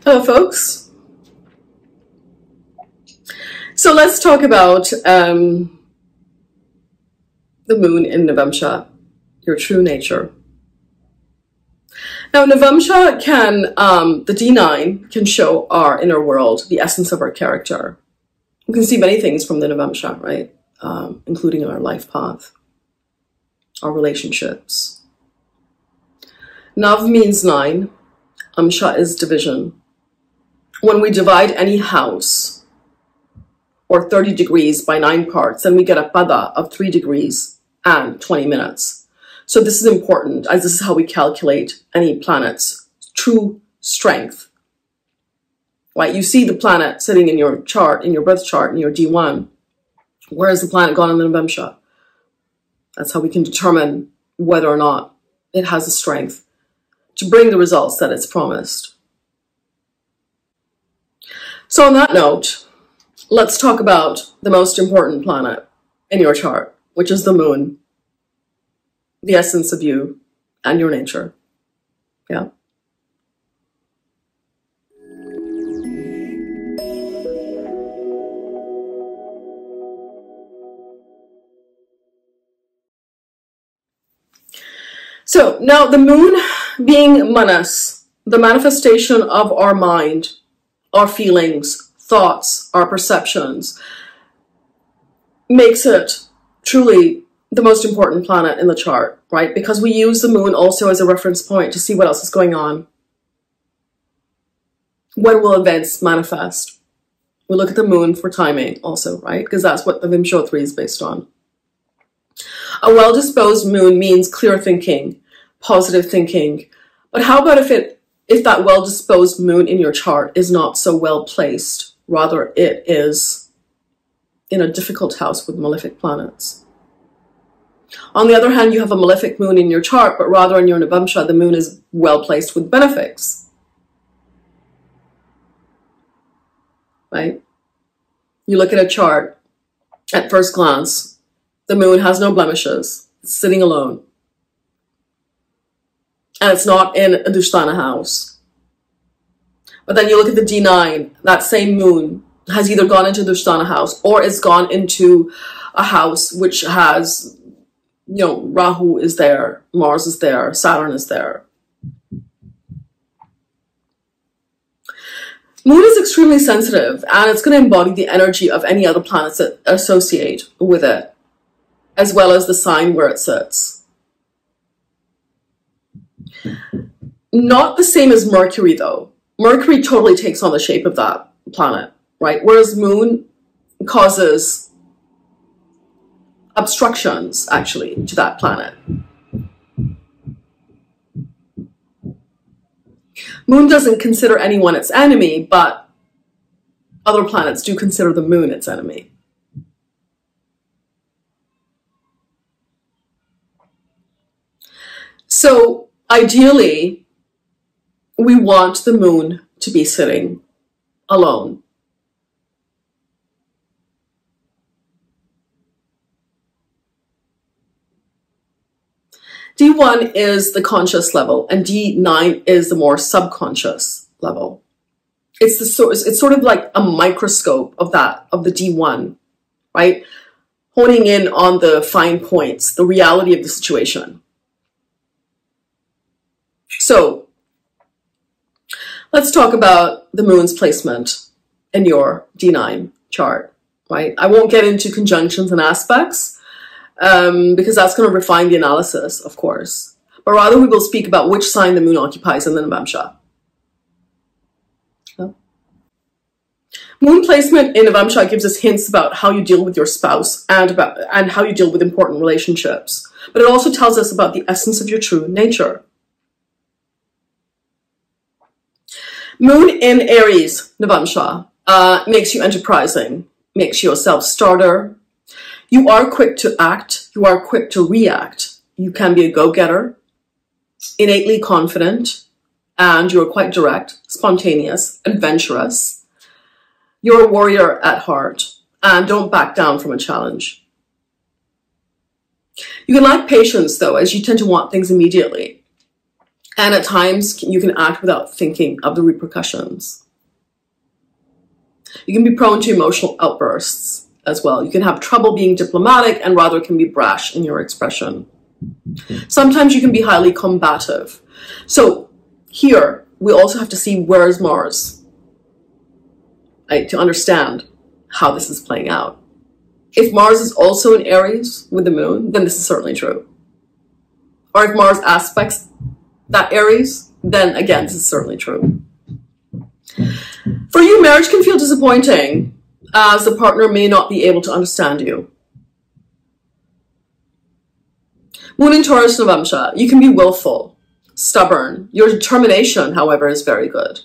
Hello, folks. So let's talk about the moon in Navamsha, your true nature. Now, Navamsha can, the D9 can show our inner world, the essence of our character. You can see many things from the Navamsha, right? Including our life path, our relationships. Nav means 9. Amsha is division. When we divide any house or 30 degrees by 9 parts, then we get a pada of 3 degrees and 20 minutes. So this is important, as this is how we calculate any planet's true strength. Right? You see the planet sitting in your chart, in your birth chart, in your D1. Where is the planet gone in the Navamsha? That's how we can determine whether or not it has the strength to bring the results that it's promised. So on that note, let's talk about the most important planet in your chart, which is the moon, the essence of you and your nature. Yeah. So now the moon being manas, the manifestation of our mind, our feelings, thoughts, our perceptions, makes it truly the most important planet in the chart, right? Because we use the moon also as a reference point to see what else is going on. When will events manifest? We look at the moon for timing also, right? Because that's what the Vimshotri is based on. A well-disposed moon means clear thinking, positive thinking. But how about if that well-disposed moon in your chart is not so well placed, rather it is in a difficult house with malefic planets? On the other hand, you have a malefic moon in your chart, but rather in your Navamsha, the moon is well placed with benefics. Right? You look at a chart, at first glance, the moon has no blemishes, it's sitting alone. And it's not in a Dushtana house. But then you look at the D9, that same moon has either gone into Dushtana house or it's gone into a house which has, you know, Rahu is there, Mars is there, Saturn is there. Moon is extremely sensitive and it's going to embody the energy of any other planets that associate with it, as well as the sign where it sits. Not the same as Mercury, though. Mercury totally takes on the shape of that planet, right? Whereas Moon causes obstructions, actually, to that planet. Moon doesn't consider anyone its enemy, but other planets do consider the Moon its enemy. So, ideally, we want the moon to be sitting alone. D1 is the conscious level and D9 is the more subconscious level. It's sort of like a microscope of the D1, right? Honing in on the fine points, the reality of the situation. So, let's talk about the moon's placement in your D9 chart, right? I won't get into conjunctions and aspects because that's going to refine the analysis, of course. But rather we will speak about which sign the moon occupies in the Navamsha. Okay. Moon placement in Navamsha gives us hints about how you deal with your spouse and how you deal with important relationships. But it also tells us about the essence of your true nature. Moon in Aries, Navamsha, makes you enterprising, makes you a self-starter. You are quick to act, you are quick to react. You can be a go-getter, innately confident, and you're quite direct, spontaneous, adventurous. You're a warrior at heart, and don't back down from a challenge. You can lack patience, though, as you tend to want things immediately. And at times, you can act without thinking of the repercussions. You can be prone to emotional outbursts as well. You can have trouble being diplomatic and rather can be brash in your expression. Sometimes you can be highly combative. So here, we also have to see where is Mars, right, to understand how this is playing out. If Mars is also in Aries with the moon, then this is certainly true. Or if Mars aspects that Aries, then again, this is certainly true. For you, marriage can feel disappointing as the partner may not be able to understand you. Moon in Taurus, Navamsha, you can be willful, stubborn. Your determination, however, is very good.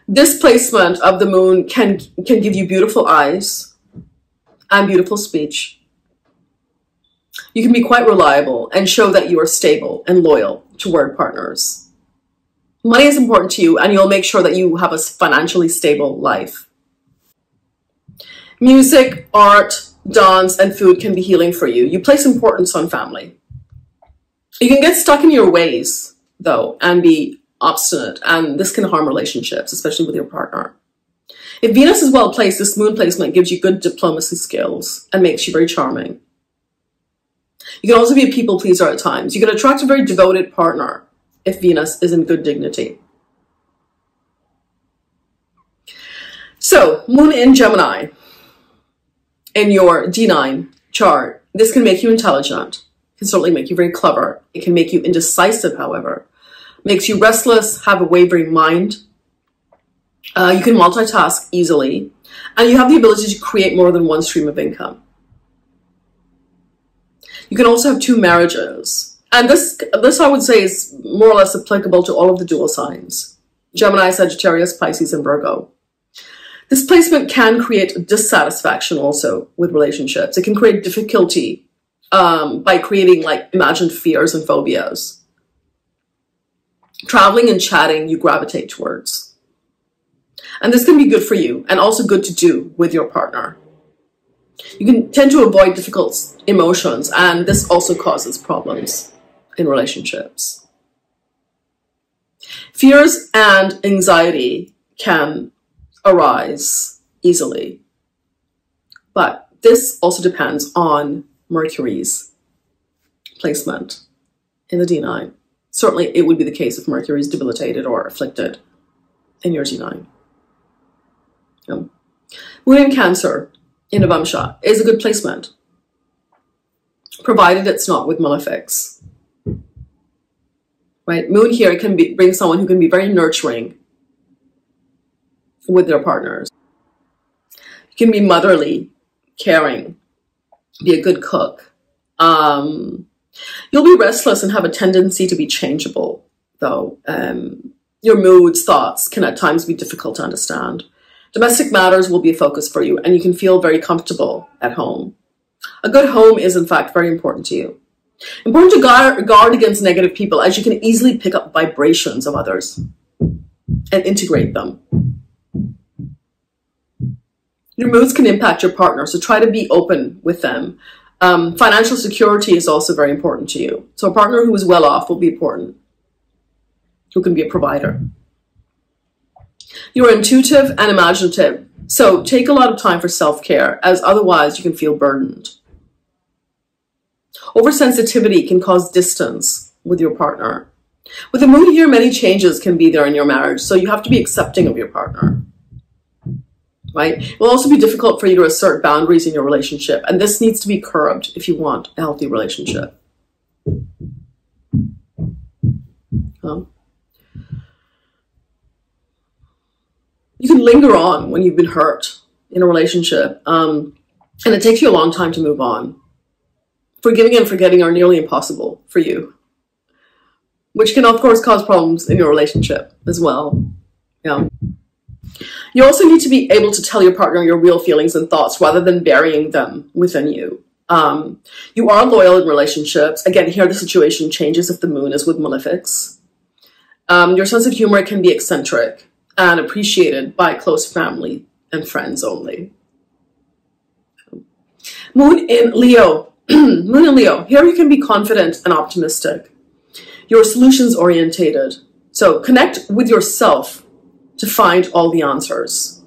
This placement of the moon can give you beautiful eyes and beautiful speech. You can be quite reliable and show that you are stable and loyal toward partners. Money is important to you, and you'll make sure that you have a financially stable life. Music, art, dance, and food can be healing for you. You place importance on family. You can get stuck in your ways, though, and be obstinate, and this can harm relationships, especially with your partner. If Venus is well placed, this moon placement gives you good diplomacy skills and makes you very charming. You can also be a people pleaser at times. You can attract a very devoted partner if Venus is in good dignity. So, moon in Gemini in your D9 chart, this can make you intelligent. It can certainly make you very clever. It can make you indecisive, however. Makes you restless, have a wavering mind. You can multitask easily, and you have the ability to create more than one stream of income. You can also have two marriages. And this I would say is more or less applicable to all of the dual signs. Gemini, Sagittarius, Pisces, and Virgo. This placement can create dissatisfaction also with relationships. It can create difficulty by creating like imagined fears and phobias. Traveling and chatting you gravitate towards. And this can be good for you and also good to do with your partner. You can tend to avoid difficult emotions, and this also causes problems in relationships. Fears and anxiety can arise easily, but this also depends on Mercury's placement in the D9. Certainly, it would be the case if Mercury is debilitated or afflicted in your D9. Moon in Cancer in Navamsha is a good placement, provided it's not with malefics. Right? Moon here can bring someone who can be very nurturing with their partners. You can be motherly, caring, be a good cook. You'll be restless and have a tendency to be changeable, though. Your moods, thoughts can at times be difficult to understand. Domestic matters will be a focus for you, and you can feel very comfortable at home. A good home is, in fact, very important to you. Important to guard against negative people, as you can easily pick up vibrations of others and integrate them. Your moods can impact your partner, so try to be open with them. Financial security is also very important to you. So a partner who is well off will be important, who can be a provider. You are intuitive and imaginative, so take a lot of time for self-care, as otherwise you can feel burdened. Oversensitivity can cause distance with your partner. With the moon here, many changes can be there in your marriage, so you have to be accepting of your partner. Right? It will also be difficult for you to assert boundaries in your relationship, and this needs to be curbed if you want a healthy relationship. You can linger on when you've been hurt in a relationship, and it takes you a long time to move on. Forgiving and forgetting are nearly impossible for you, which can, of course, cause problems in your relationship as well. Yeah. You also need to be able to tell your partner your real feelings and thoughts rather than burying them within you. You are loyal in relationships. Again, here the situation changes if the moon is with malefics. Your sense of humor can be eccentric and appreciated by close family and friends only. Moon in Leo. Moon in Leo. Here you can be confident and optimistic. You're solutions orientated. So connect with yourself to find all the answers.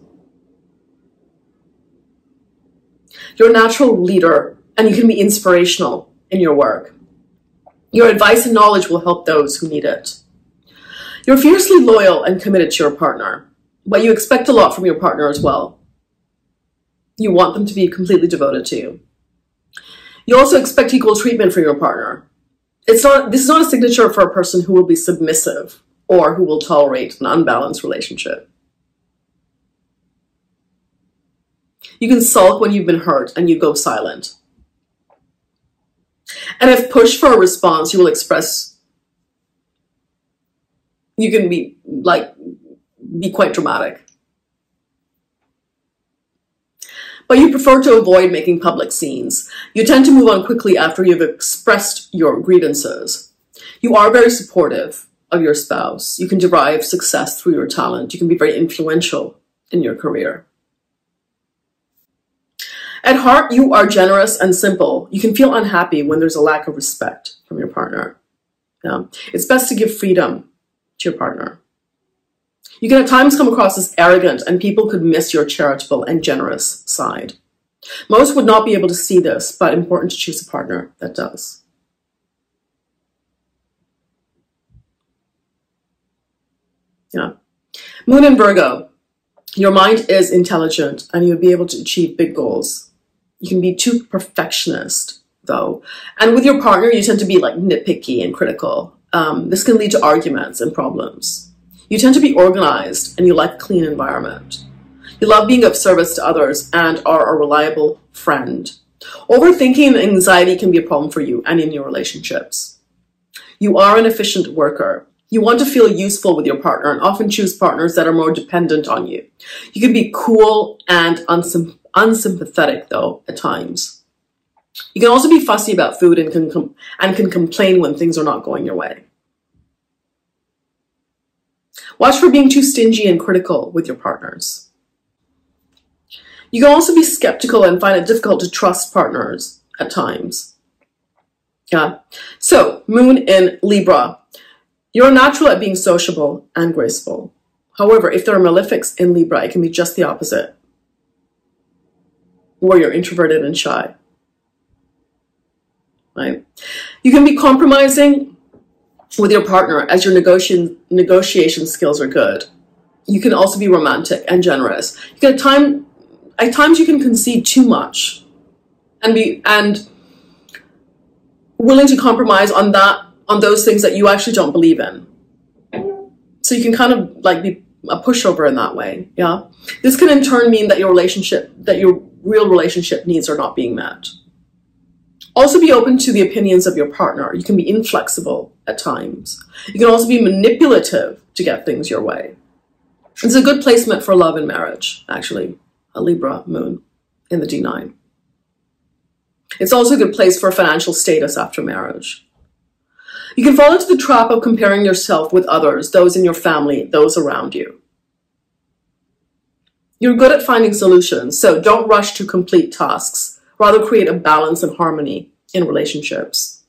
You're a natural leader and you can be inspirational in your work. Your advice and knowledge will help those who need it. You're fiercely loyal and committed to your partner, but you expect a lot from your partner as well. You want them to be completely devoted to you. You also expect equal treatment from your partner. This is not a signature for a person who will be submissive or who will tolerate an unbalanced relationship. You can sulk when you've been hurt and you go silent. And if pushed for a response, you will express, you can be quite dramatic. But you prefer to avoid making public scenes. You tend to move on quickly after you've expressed your grievances. You are very supportive of your spouse. You can derive success through your talent. You can be very influential in your career. At heart, you are generous and simple. You can feel unhappy when there's a lack of respect from your partner. It's best to give freedom to your partner. You can at times come across as arrogant and people could miss your charitable and generous side. Most would not be able to see this, but important to choose a partner that does. Moon in Virgo. Your mind is intelligent and you'll be able to achieve big goals. You can be too perfectionist, though. And with your partner, you tend to be nitpicky and critical. This can lead to arguments and problems. You tend to be organized and you like a clean environment. You love being of service to others and are a reliable friend. Overthinking and anxiety can be a problem for you and in your relationships. You are an efficient worker. You want to feel useful with your partner and often choose partners that are more dependent on you. You can be cool and unsympathetic, though, at times. You can also be fussy about food and can complain when things are not going your way. Watch for being too stingy and critical with your partners. You can also be skeptical and find it difficult to trust partners at times. So, Moon in Libra. You're natural at being sociable and graceful. However, if there are malefics in Libra, it can be just the opposite, where you're introverted and shy. Right? You can be compromising with your partner as your negotiation skills are good. You can also be romantic and generous. At times you can concede too much and willing to compromise on those things that you actually don't believe in. So you can kind of be a pushover in that way. This can in turn mean that your real relationship needs are not being met. Also be open to the opinions of your partner. You can be inflexible at times. You can also be manipulative to get things your way. It's a good placement for love and marriage, actually, a Libra moon in the D9. It's also a good place for financial status after marriage. You can fall into the trap of comparing yourself with others, those in your family, those around you. You're good at finding solutions, so don't rush to complete tasks. Rather, create a balance and harmony in relationships.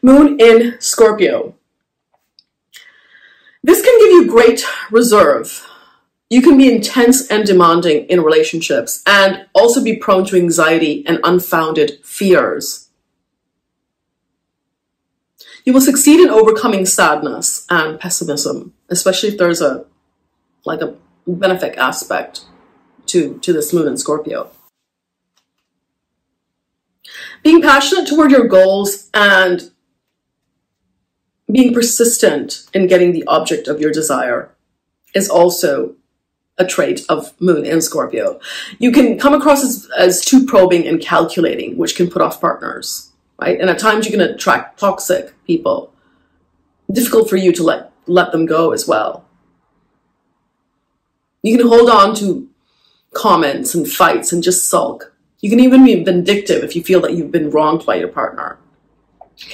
Moon in Scorpio. This can give you great reserve. You can be intense and demanding in relationships and also be prone to anxiety and unfounded fears. You will succeed in overcoming sadness and pessimism, especially if there's a benefic aspect to this moon in Scorpio. Being passionate toward your goals and being persistent in getting the object of your desire is also a trait of moon in Scorpio. You can come across as too probing and calculating, which can put off partners. Right? And at times you can attract toxic people. Difficult for you to let them go as well. You can hold on to comments and fights and just sulk. You can even be vindictive if you feel that you've been wronged by your partner.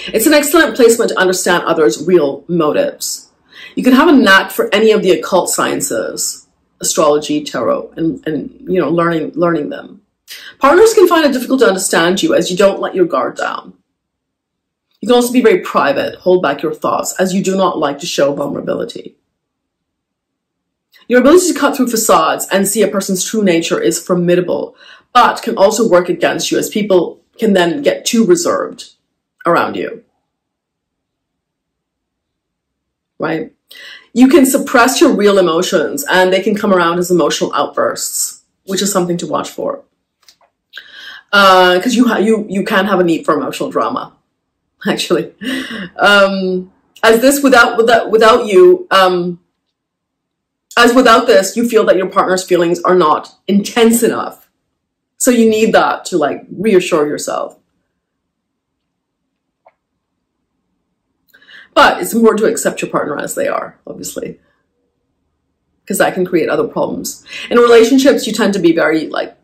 It's an excellent placement to understand others' real motives. You can have a knack for any of the occult sciences, astrology, tarot, and learning them. Partners can find it difficult to understand you as you don't let your guard down. You can also be very private, hold back your thoughts, as you do not like to show vulnerability. Your ability to cut through facades and see a person's true nature is formidable, but can also work against you, as people can then get too reserved around you. Right? You can suppress your real emotions, and they can come around as emotional outbursts, which is something to watch for. Because you can have a need for emotional drama, actually. As without this, you feel that your partner's feelings are not intense enough. So you need that to like reassure yourself. But it's important to accept your partner as they are, obviously, because that can create other problems. In relationships, you tend to be very like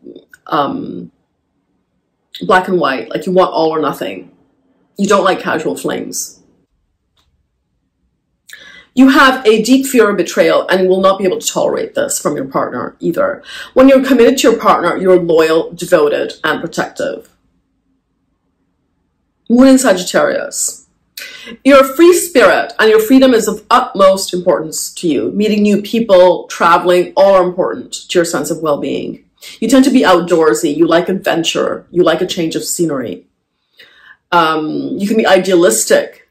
black and white, like you want all or nothing. You don't like casual flings. You have a deep fear of betrayal and will not be able to tolerate this from your partner either. When you're committed to your partner, you're loyal, devoted, and protective. Moon in Sagittarius. You're a free spirit, and your freedom is of utmost importance to you. Meeting new people, traveling, all are important to your sense of well-being. You tend to be outdoorsy. You like adventure. You like a change of scenery. You can be idealistic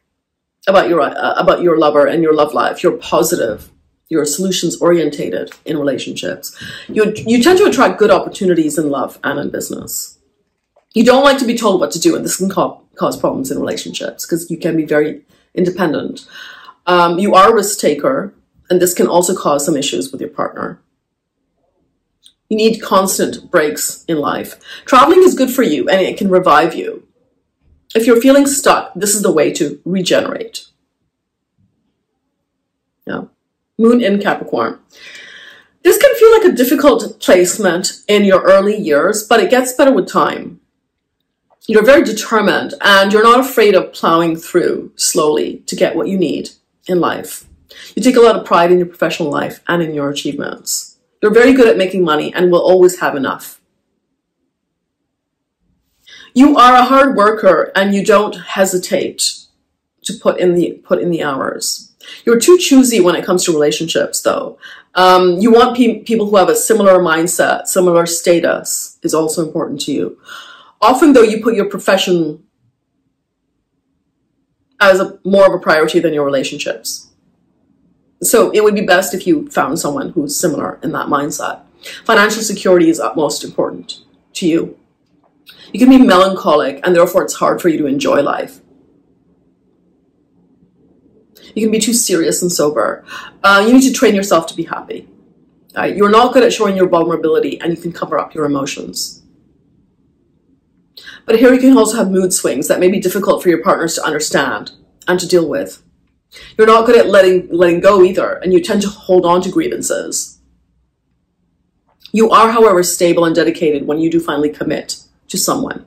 about your lover and your love life. You're positive. You're solutions orientated in relationships. You tend to attract good opportunities in love and in business. You don't like to be told what to do, and this can cause problems in relationships because you can be very independent. You are a risk taker, and this can also cause some issues with your partner. You need constant breaks in life. Traveling is good for you, and it can revive you. If you're feeling stuck, this is the way to regenerate. Yeah. Moon in Capricorn. This can feel like a difficult placement in your early years, but it gets better with time. You're very determined, and you're not afraid of plowing through slowly to get what you need in life. You take a lot of pride in your professional life and in your achievements. You're very good at making money and will always have enough. You are a hard worker, and you don't hesitate to put in the hours. You're too choosy when it comes to relationships, though. You want people who have a similar mindset, similar status is also important to you. Often, though, you put your profession as more of a priority than your relationships. So it would be best if you found someone who's similar in that mindset. Financial security is utmost important to you. You can be melancholic, and therefore it's hard for you to enjoy life. You can be too serious and sober. You need to train yourself to be happy. You're not good at showing your vulnerability, and you can cover up your emotions. But here you can also have mood swings that may be difficult for your partners to understand and to deal with. You're not good at letting go either, and you tend to hold on to grievances. You are, however, stable and dedicated when you do finally commit to someone.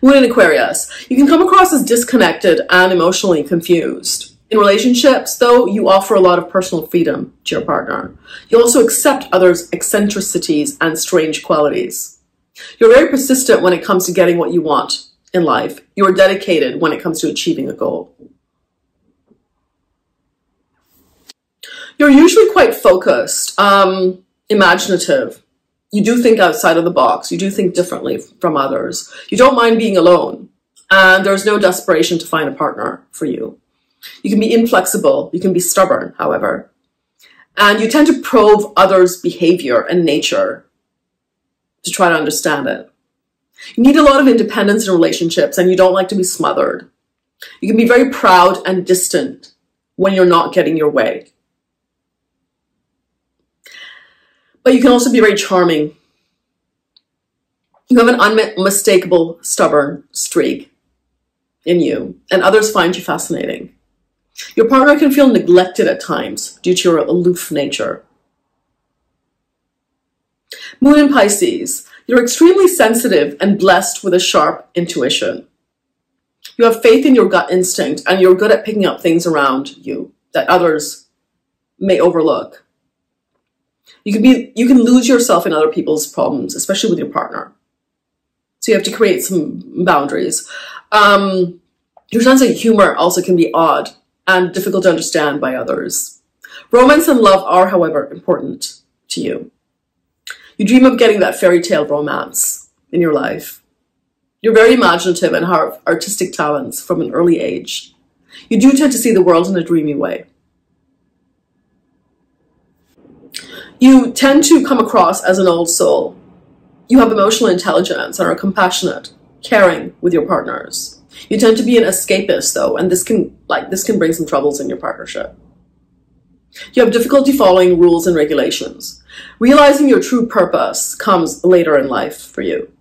Moon in Aquarius. You can come across as disconnected and emotionally confused. In relationships, though, you offer a lot of personal freedom to your partner. You also accept others' eccentricities and strange qualities. You're very persistent when it comes to getting what you want in life. You're dedicated when it comes to achieving a goal. You're usually quite focused, imaginative. You do think outside of the box. You do think differently from others. You don't mind being alone. And there's no desperation to find a partner for you. You can be inflexible. You can be stubborn, however. And you tend to probe others' behavior and nature to try to understand it. You need a lot of independence in relationships, and you don't like to be smothered. You can be very proud and distant when you're not getting your way. But you can also be very charming. You have an unmistakable, stubborn streak in you, and others find you fascinating. Your partner can feel neglected at times due to your aloof nature. Moon in Pisces. You're extremely sensitive and blessed with a sharp intuition. You have faith in your gut instinct, and you're good at picking up things around you that others may overlook. You can lose yourself in other people's problems, especially with your partner. So you have to create some boundaries. Your sense of humor also can be odd and difficult to understand by others. Romance and love are, however, important to you. You dream of getting that fairy tale romance in your life. You're very imaginative and have artistic talents from an early age. You do tend to see the world in a dreamy way. You tend to come across as an old soul. You have emotional intelligence and are compassionate, caring with your partners. You tend to be an escapist though, and this can bring some troubles in your partnership. You have difficulty following rules and regulations. Realizing your true purpose comes later in life for you.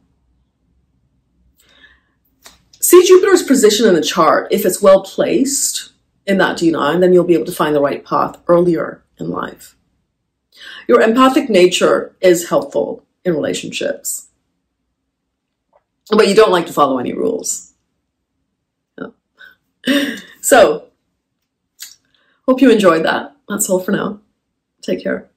See Jupiter's position in the chart. If it's well placed in that D9, then you'll be able to find the right path earlier in life. Your empathic nature is helpful in relationships, but you don't like to follow any rules. Yeah. So, hope you enjoyed that. That's all for now. Take care.